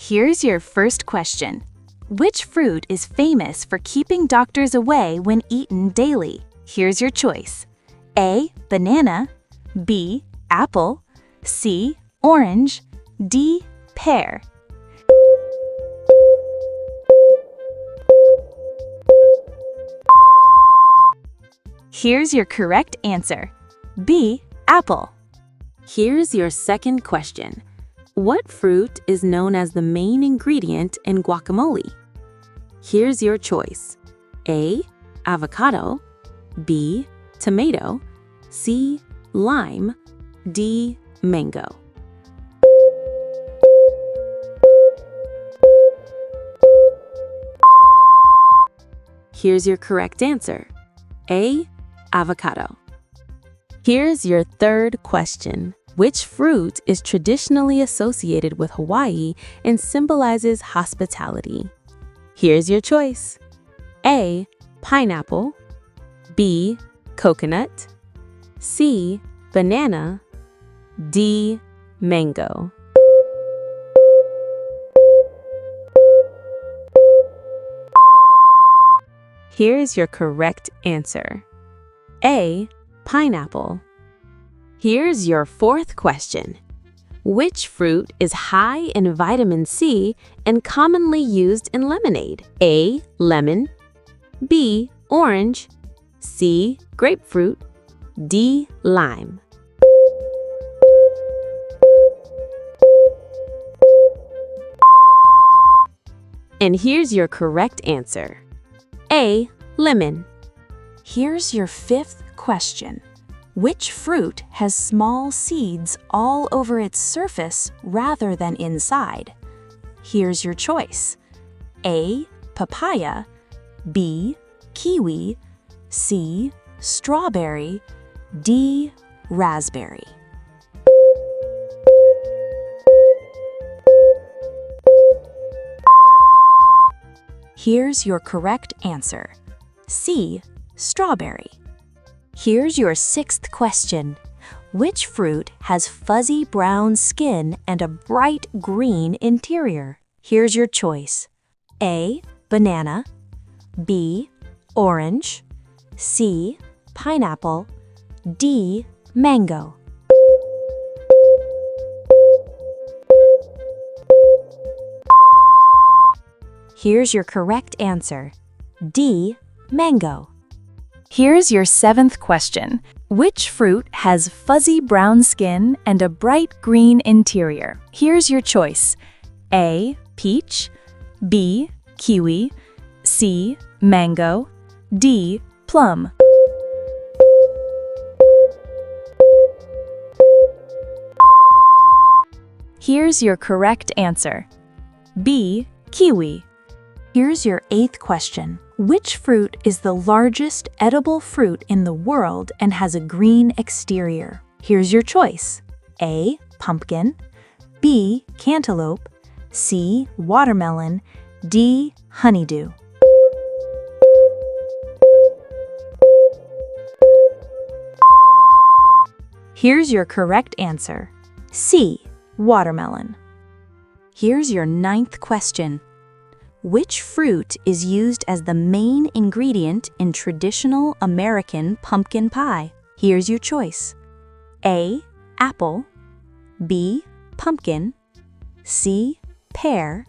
Here's your first question. Which fruit is famous for keeping doctors away when eaten daily? Here's your choice. A. Banana. B. Apple. C. Orange. D. Pear. Here's your correct answer. B. Apple. Here's your second question. What fruit is known as the main ingredient in guacamole? Here's your choice. A. Avocado. B. Tomato. C. Lime. D. Mango. Here's your correct answer. A. Avocado. Here's your third question. Which fruit is traditionally associated with Hawaii and symbolizes hospitality? Here's your choice. A. Pineapple. B. Coconut. C. Banana. D. Mango. Here's your correct answer. A. Pineapple. Here's your fourth question. Which fruit is high in vitamin C and commonly used in lemonade? A. Lemon. B. Orange. C. Grapefruit. D. Lime. And here's your correct answer. A. Lemon. Here's your fifth question. Which fruit has small seeds all over its surface rather than inside? Here's your choice. A. Papaya. B. Kiwi. C. Strawberry. D. Raspberry. Here's your correct answer. C. Strawberry. Here's your sixth question. Which fruit has fuzzy brown skin and a bright green interior? Here's your choice. A. Banana. B. Orange. C. Pineapple. D. Mango. Here's your correct answer. D. Mango. Here's your seventh question. Which fruit has fuzzy brown skin and a bright green interior? Here's your choice. A. Peach. B. Kiwi. C. Mango. D. Plum. Here's your correct answer. B. Kiwi. Here's your eighth question. Which fruit is the largest edible fruit in the world and has a green exterior? Here's your choice. A. Pumpkin. B. Cantaloupe. C. Watermelon. D. Honeydew. Here's your correct answer. C. Watermelon. Here's your ninth question. Which fruit is used as the main ingredient in traditional American pumpkin pie? Here's your choice. A. Apple. B. Pumpkin. C. Pear.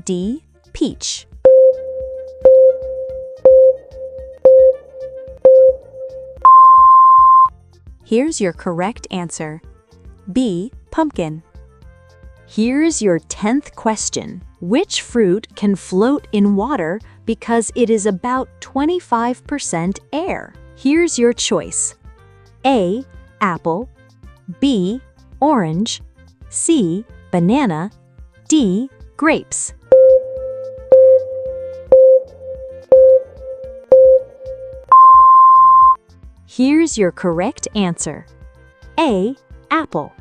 D. Peach. Here's your correct answer. B. Pumpkin. Here's your 10th question. Which fruit can float in water because it is about 25% air? Here's your choice. A. Apple. B. Orange. C. Banana. D. Grapes. Here's your correct answer. A. Apple.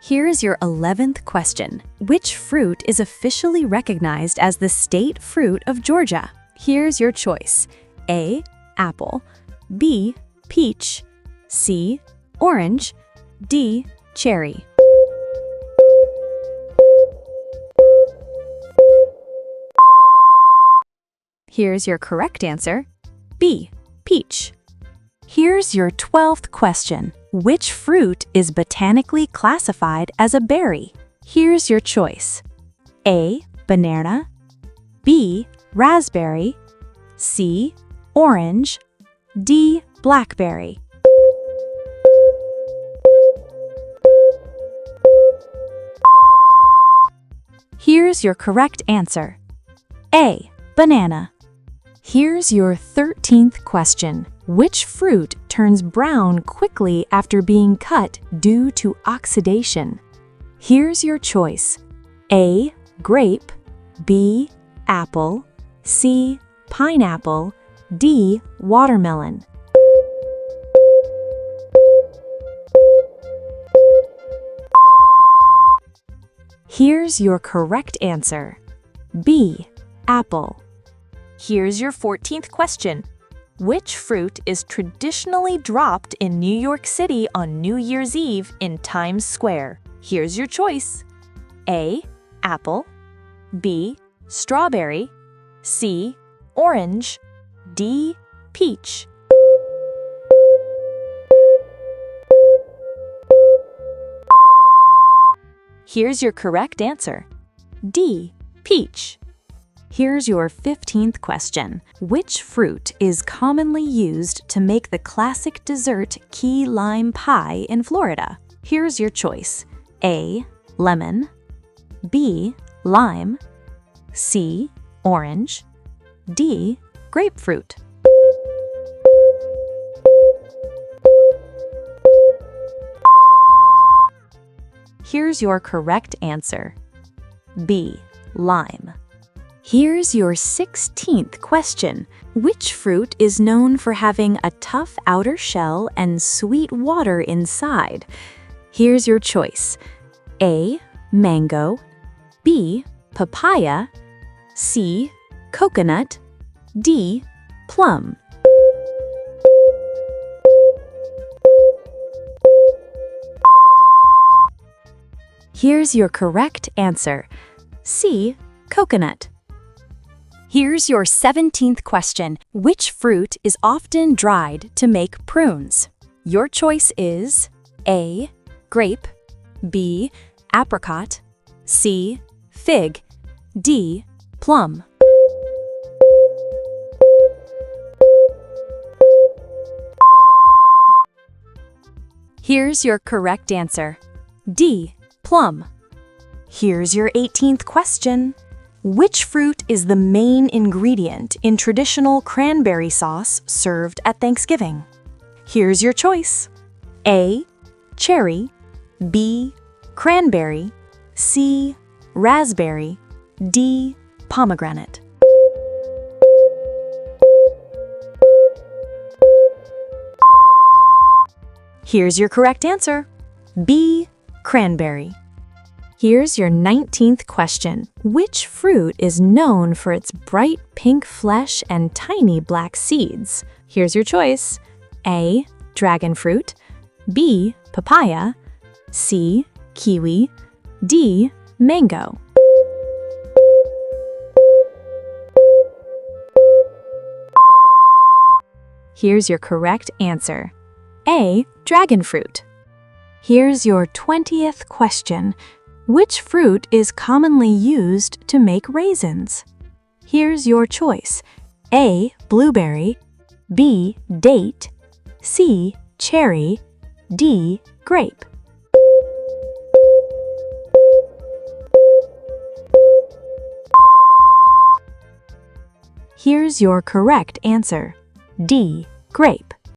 Here's your 11th question. Which fruit is officially recognized as the state fruit of Georgia? Here's your choice. A. Apple. B. Peach. C. Here's your correct answer. B. Peach. Here's your 12th question. Which fruit is botanically classified as a berry? Here's your choice. A. Banana. B. Raspberry. C. Orange. D. Blackberry. Here's your correct answer. A. Banana. Here's your 13th question. Which fruit turns brown quickly after being cut due to oxidation? Here's your choice. A. Grape. B. Apple. C. Pineapple. D. Watermelon. Here's your correct answer. B. Apple. Here's your 14th question. Which fruit is traditionally dropped in New York City on New Year's Eve in Times Square? Here's your choice. A. Apple. B. Strawberry. C. Orange. D. Peach. Here's your correct answer. D. Peach. Here's your 15th question. Which fruit is commonly used to make the classic dessert key lime pie in Florida? Here's your choice. A. Lemon. B. Lime. C. Orange. D. Grapefruit. Here's your correct answer. B. Lime. Here's your 16th question. Which fruit is known for having a tough outer shell and sweet water inside? Here's your choice. A. Mango. B. Papaya. C. Coconut. D. Plum. Here's your correct answer. C. Coconut. Here's your 17th question. Which fruit is often dried to make prunes? Your choice is A. Grape. B. Apricot. C. Fig. D. Plum. Here's your correct answer. D. Plum. Here's your 18th question. Which fruit is the main ingredient in traditional cranberry sauce served at Thanksgiving? Here's your choice. A. Cherry. B. Cranberry. C. Raspberry. D. Pomegranate. Here's your correct answer. B. Cranberry. Here's your 19th question. Which fruit is known for its bright pink flesh and tiny black seeds? Here's your choice. A. Dragon fruit. B. Papaya. C. Kiwi. D. Mango. Here's your correct answer. A. Dragon fruit. Here's your 20th question. Which fruit is commonly used to make raisins? Here's your choice. A. Blueberry. B. Date. C. Cherry. D. Grape. Here's your correct answer. D. Grape.